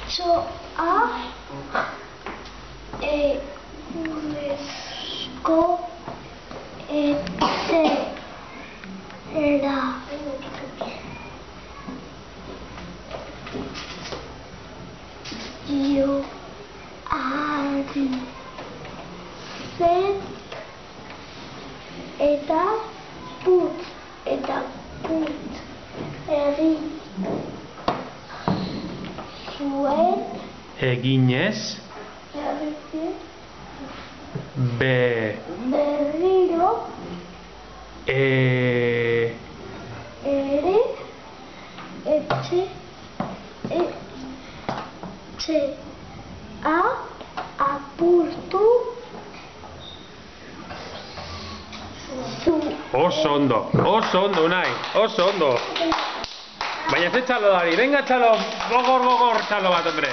txoa urrezko etxera. Joari zen eta putz egin zuen eginez berriro ere etxea apurtu zuen. Oso ondo, Unai, oso ondo. Baina ze txalo dari, venga txalo, gogor txalo bat, hombre.